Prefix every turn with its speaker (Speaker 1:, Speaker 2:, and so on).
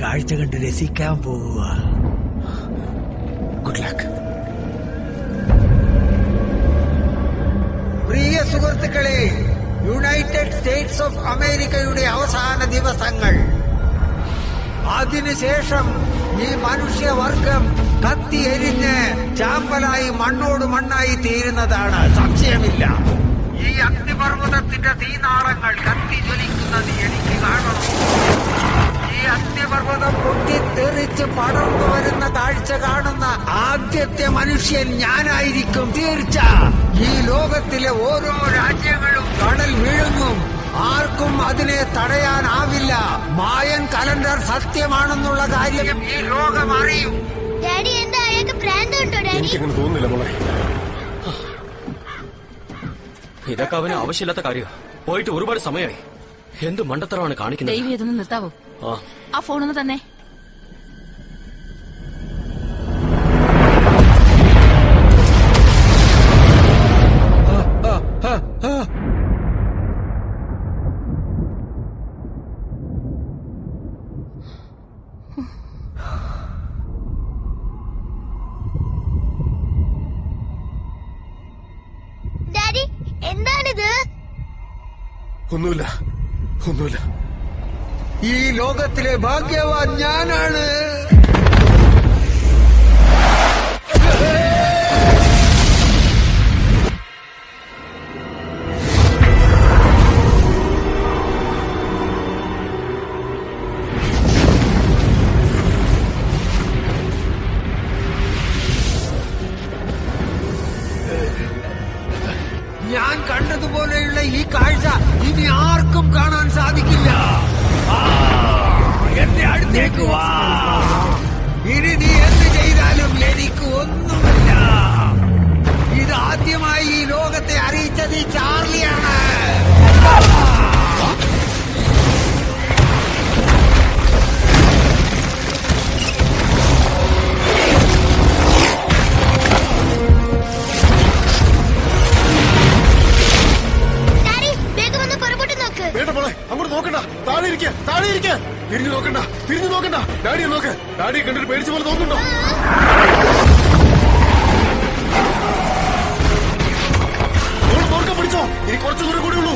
Speaker 1: കാഴ്ച കണ്ട് രസിക്കാൻ പോവുക.
Speaker 2: Good luck.
Speaker 1: പ്രിയ സുഹൃത്തുക്കളെ, യുണൈറ്റഡ് സ്റ്റേറ്റ്സ് ഓഫ് അമേരിക്കയുടെ അവസാന ദിവസങ്ങൾ. അതിനുശേഷം ഈ മനുഷ്യവർഗം കത്തിയെരിഞ്ഞ് ചാമ്പലായി മണ്ണോട് മണ്ണായി തീരുന്നതാണ്, സംശയമില്ല. ഈ അഗ്നിപർവ്വതത്തിന്റെ തീനാളങ്ങൾ കത്തി ജ്വലിക്കുന്നത് എനിക്ക് കാണണം. ഈ അഗ്നിപർവ്വതം പൊട്ടിത്തെറിച്ച് പടർന്നു വരുന്ന കാഴ്ച കാണുന്ന ആദ്യത്തെ മനുഷ്യൻ ഞാനായിരിക്കും, തീർച്ച. ഈ ലോകത്തിലെ ഓരോ രാജ്യങ്ങളും കടൽ വിഴുങ്ങും. ആർക്കും അതിനെ തടയാനാവില്ല. മായൻ കലണ്ടർ സത്യമാണെന്നുള്ള കാര്യം ഈ ലോകം അറിയും.
Speaker 2: എനിക്കങ്ങനെ തോന്നുന്നില്ല മോളെ.
Speaker 3: ഇതൊക്കെ അവന് ആവശ്യമില്ലാത്ത കാര്യമാണ്. പോയിട്ട് ഒരുപാട് സമയമായി. എന്ത് മണ്ടത്തരമാണ് കാണിക്കുന്നത്.
Speaker 4: ദൈവം ഇതൊന്ന് നിർത്താവോ? ആ ഫോണൊന്ന് തന്നെ.
Speaker 5: എന്താണിത്?
Speaker 2: ഒന്നുമില്ല.
Speaker 1: ഈ ലോകത്തിലെ ഭാഗ്യവാൻ ഞാനാണ്. ഞാൻ കണ്ടതുപോലെയുള്ള ഈ കാഴ്ച ഇനി ആർക്കും കാണാൻ സാധിക്കില്ല. എന്റെ അടുത്തേക്ക് വാ. ഇനി നീ എന്ത് ചെയ്താലും എനിക്ക് ഒന്നുമില്ല. ഇത് ആദ്യമായി ഈ ലോകത്തെ അറിയിച്ചത് ഈ ചാർലിയാണ്.
Speaker 2: അങ്ങോട്ട് നോക്കണ്ട, താഴെ ഇരിക്ക. തിരിഞ്ഞു നോക്കണ്ട. ഡാഡിയെ നോക്ക്. ഡാഡിയെ കണ്ടിട്ട് പേടിച്ച പോലെ തോന്നുന്നുണ്ടോ? നോക്കാൻ പിടിച്ചോ. ഇനി കുറച്ചു ദൂരം കൂടി ഉള്ളൂ.